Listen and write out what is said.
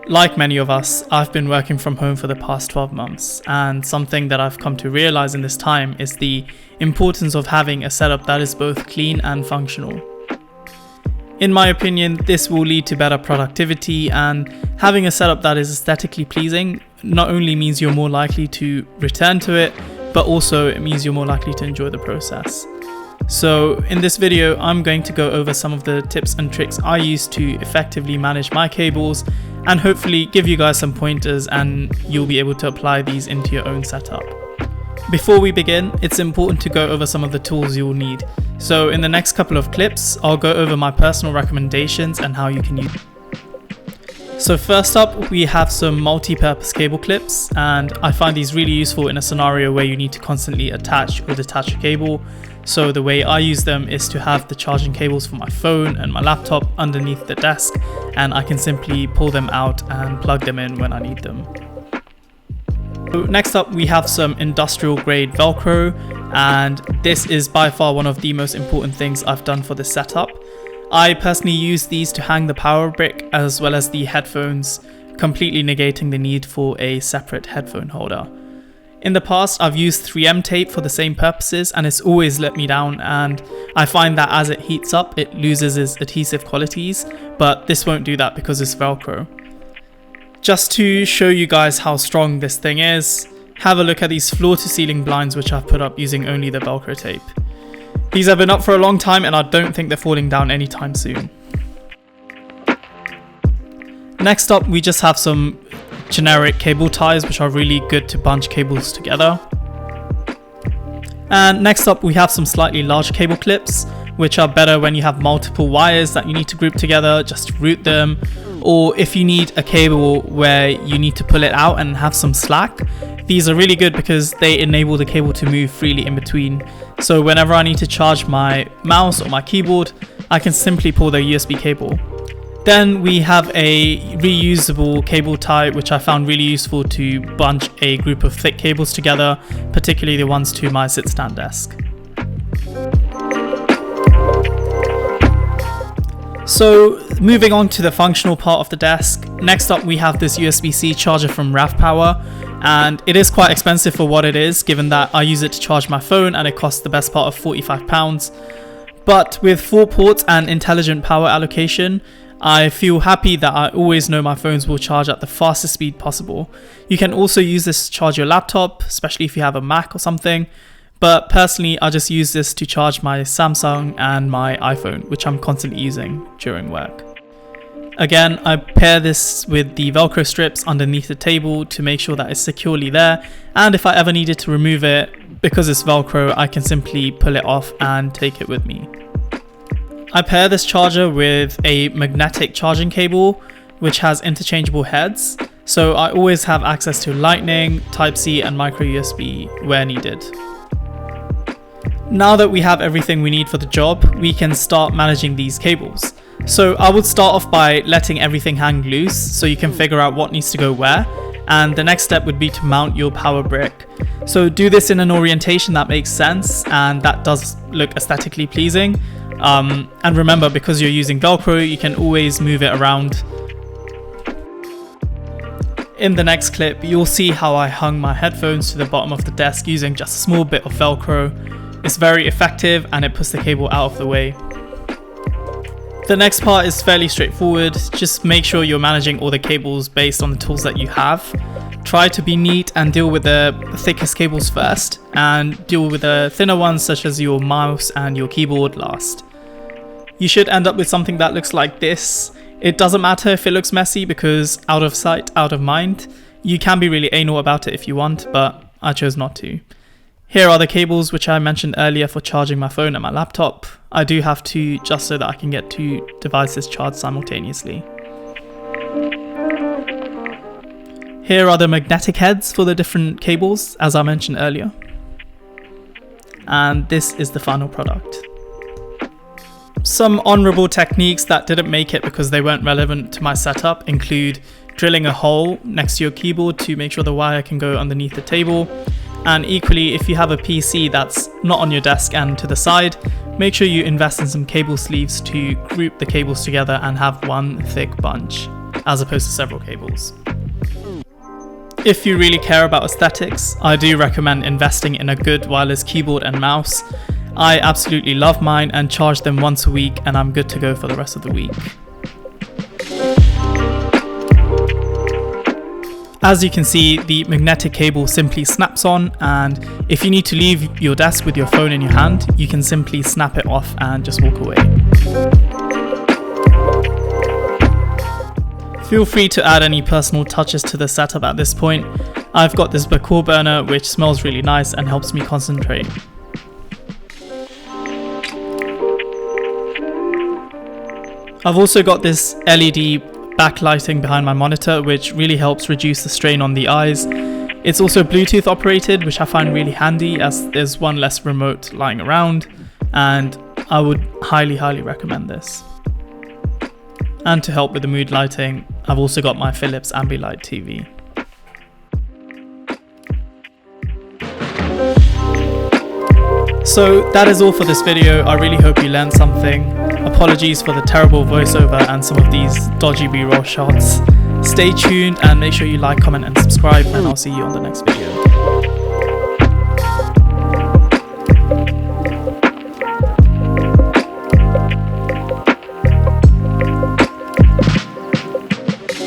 Like many of us, I've been working from home for the past 12 months, and something that I've come to realize in this time is the importance of having a setup that is both clean and functional. In my opinion, this will lead to better productivity, and having a setup that is aesthetically pleasing not only means you're more likely to return to it, but also it means you're more likely to enjoy the process. So in this video, I'm going to go over some of the tips and tricks I use to effectively manage my cables and hopefully give you guys some pointers, and you'll be able to apply these into your own setup. Before we begin, it's important to go over some of the tools you'll need. So in the next couple of clips, I'll go over my personal recommendations and how you can use them. So first up, we have some multi-purpose cable clips, and I find these really useful in a scenario where you need to constantly attach or detach a cable. So the way I use them is to have the charging cables for my phone and my laptop underneath the desk, and I can simply pull them out and plug them in when I need them. So next up, we have some industrial grade Velcro, and this is by far one of the most important things I've done for this setup. I personally use these to hang the power brick as well as the headphones, completely negating the need for a separate headphone holder. In the past, I've used 3M tape for the same purposes, and it's always let me down, and I find that as it heats up, it loses its adhesive qualities, but this won't do that because it's Velcro. Just to show you guys how strong this thing is, have a look at these floor to ceiling blinds which I've put up using only the Velcro tape. These have been up for a long time, and I don't think they're falling down anytime soon. Next up, we just have some generic cable ties which are really good to bunch cables together. And next up, we have some slightly larger cable clips which are better when you have multiple wires that you need to group together just to route them, or if you need a cable where you need to pull it out and have some slack. These are really good because they enable the cable to move freely in between. So whenever I need to charge my mouse or my keyboard, I can simply pull the USB cable. Then we have a reusable cable tie which I found really useful to bunch a group of thick cables together, particularly the ones to my sit-stand desk. So moving on to the functional part of the desk, next up we have this USB-C charger from RAV Power, and it is quite expensive for what it is, given that I use it to charge my phone and it costs the best part of £45. But with 4 ports and intelligent power allocation, I feel happy that I always know my phones will charge at the fastest speed possible. You can also use this to charge your laptop, especially if you have a Mac or something. But personally, I just use this to charge my Samsung and my iPhone, which I'm constantly using during work. Again, I pair this with the Velcro strips underneath the table to make sure that it's securely there. And if I ever needed to remove it, because it's Velcro, I can simply pull it off and take it with me. I pair this charger with a magnetic charging cable, which has interchangeable heads. So I always have access to Lightning, Type-C and micro USB where needed. Now that we have everything we need for the job, we can start managing these cables. So I would start off by letting everything hang loose so you can figure out what needs to go where, and the next step would be to mount your power brick. So do this in an orientation that makes sense and that does look aesthetically pleasing. And remember, because you're using Velcro, you can always move it around. In the next clip, you'll see how I hung my headphones to the bottom of the desk using just a small bit of Velcro. It's very effective and it puts the cable out of the way. The next part is fairly straightforward. Just make sure you're managing all the cables based on the tools that you have. Try to be neat and deal with the thickest cables first, and deal with the thinner ones such as your mouse and your keyboard last. You should end up with something that looks like this. It doesn't matter if it looks messy because out of sight, out of mind. You can be really anal about it if you want, but I chose not to. Here are the cables which I mentioned earlier for charging my phone and my laptop. I do have two just so that I can get 2 devices charged simultaneously. Here are the magnetic heads for the different cables, as I mentioned earlier. And this is the final product. Some honourable techniques that didn't make it because they weren't relevant to my setup include drilling a hole next to your keyboard to make sure the wire can go underneath the table, And equally, if you have a PC that's not on your desk and to the side, make sure you invest in some cable sleeves to group the cables together and have one thick bunch, as opposed to several cables. If you really care about aesthetics, I do recommend investing in a good wireless keyboard and mouse. I absolutely love mine and charge them once a week, and I'm good to go for the rest of the week. As you can see, the magnetic cable simply snaps on, and if you need to leave your desk with your phone in your hand, you can simply snap it off and just walk away. Feel free to add any personal touches to the setup at this point. I've got this Bakur burner which smells really nice and helps me concentrate. I've also got this LED backlighting behind my monitor which really helps reduce the strain on the eyes. It's also Bluetooth operated, which I find really handy as there's one less remote lying around, and I would highly recommend this. And to help with the mood lighting, I've also got my Philips Ambilight TV. So that is all for this video. I really hope you learned something. Apologies for the terrible voiceover and some of these dodgy B-roll shots. Stay tuned and make sure you like, comment and subscribe, and I'll see you on the next video.